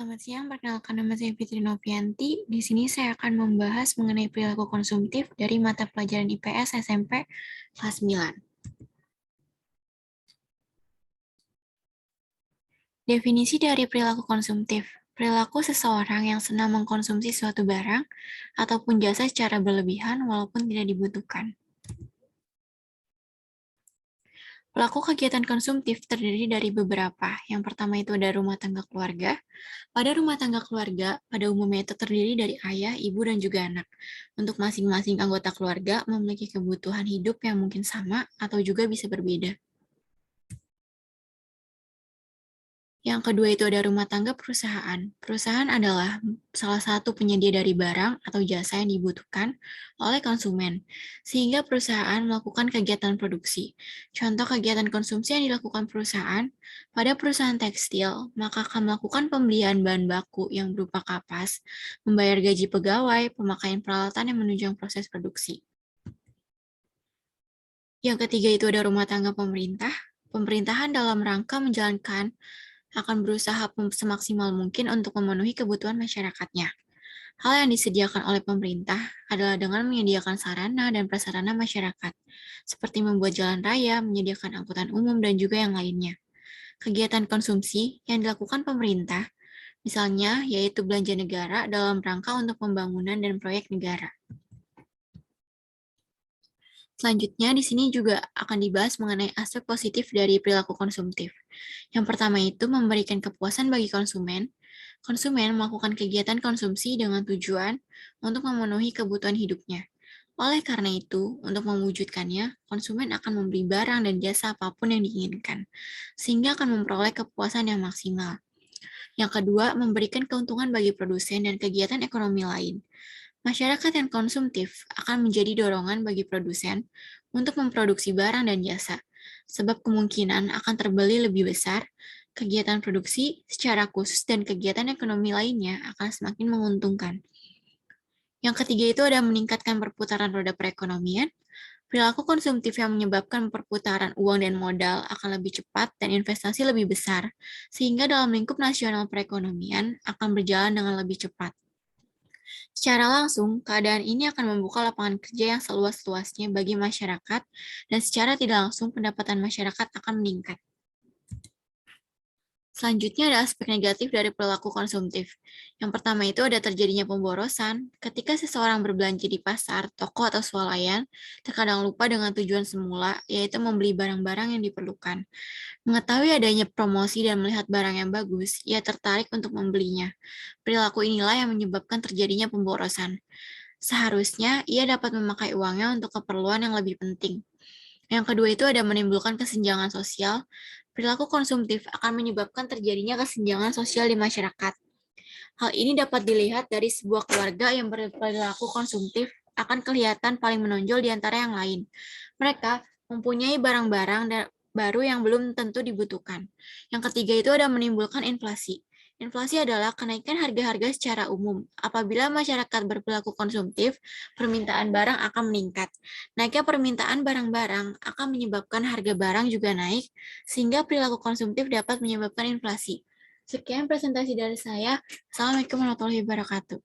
Selamat siang, perkenalkan nama saya Fitri Novianti. Di sini saya akan membahas mengenai perilaku konsumtif dari mata pelajaran IPS SMP kelas 9. Definisi dari perilaku konsumtif. Perilaku seseorang yang senang mengkonsumsi suatu barang ataupun jasa secara berlebihan walaupun tidak dibutuhkan. Pelaku kegiatan konsumtif terdiri dari beberapa. Yang pertama itu ada rumah tangga keluarga. Pada rumah tangga keluarga, pada umumnya itu terdiri dari ayah, ibu, dan juga anak. Untuk masing-masing anggota keluarga memiliki kebutuhan hidup yang mungkin sama atau juga bisa berbeda. Yang kedua itu ada rumah tangga perusahaan. Perusahaan adalah salah satu penyedia dari barang atau jasa yang dibutuhkan oleh konsumen, sehingga perusahaan melakukan kegiatan produksi. Contoh kegiatan konsumsi yang dilakukan perusahaan, pada perusahaan tekstil, maka akan melakukan pembelian bahan baku yang berupa kapas, membayar gaji pegawai, pemakaian peralatan yang menunjang proses produksi. Yang ketiga itu ada rumah tangga pemerintah. Pemerintahan dalam rangka menjalankan akan berusaha semaksimal mungkin untuk memenuhi kebutuhan masyarakatnya. Hal yang disediakan oleh pemerintah adalah dengan menyediakan sarana dan prasarana masyarakat, seperti membuat jalan raya, menyediakan angkutan umum, dan juga yang lainnya. Kegiatan konsumsi yang dilakukan pemerintah, misalnya yaitu belanja negara dalam rangka untuk pembangunan dan proyek negara. Selanjutnya, di sini juga akan dibahas mengenai aspek positif dari perilaku konsumtif. Yang pertama itu memberikan kepuasan bagi konsumen. Konsumen melakukan kegiatan konsumsi dengan tujuan untuk memenuhi kebutuhan hidupnya. Oleh karena itu, untuk mewujudkannya, konsumen akan membeli barang dan jasa apapun yang diinginkan, sehingga akan memperoleh kepuasan yang maksimal. Yang kedua, memberikan keuntungan bagi produsen dan kegiatan ekonomi lain. Masyarakat yang konsumtif akan menjadi dorongan bagi produsen untuk memproduksi barang dan jasa, sebab kemungkinan akan terbeli lebih besar, kegiatan produksi secara khusus dan kegiatan ekonomi lainnya akan semakin menguntungkan. Yang ketiga itu ada meningkatkan perputaran roda perekonomian. Perilaku konsumtif yang menyebabkan perputaran uang dan modal akan lebih cepat dan investasi lebih besar, sehingga dalam lingkup nasional perekonomian akan berjalan dengan lebih cepat. Secara langsung, keadaan ini akan membuka lapangan kerja yang seluas-luasnya bagi masyarakat, dan secara tidak langsung pendapatan masyarakat akan meningkat. Selanjutnya ada aspek negatif dari perilaku konsumtif. Yang pertama itu ada terjadinya pemborosan. Ketika seseorang berbelanja di pasar, toko, atau swalayan, terkadang lupa dengan tujuan semula, yaitu membeli barang-barang yang diperlukan. Mengetahui adanya promosi dan melihat barang yang bagus, ia tertarik untuk membelinya. Perilaku inilah yang menyebabkan terjadinya pemborosan. Seharusnya ia dapat memakai uangnya untuk keperluan yang lebih penting. Yang kedua itu ada menimbulkan kesenjangan sosial. Perilaku konsumtif akan menyebabkan terjadinya kesenjangan sosial di masyarakat. Hal ini dapat dilihat dari sebuah keluarga yang berperilaku konsumtif akan kelihatan paling menonjol di antara yang lain. Mereka mempunyai barang-barang baru yang belum tentu dibutuhkan. Yang ketiga itu ada menimbulkan inflasi. Inflasi adalah kenaikan harga-harga secara umum. Apabila masyarakat berperilaku konsumtif, permintaan barang akan meningkat. Naiknya permintaan barang-barang akan menyebabkan harga barang juga naik, sehingga perilaku konsumtif dapat menyebabkan inflasi. Sekian presentasi dari saya. Assalamualaikum warahmatullahi wabarakatuh.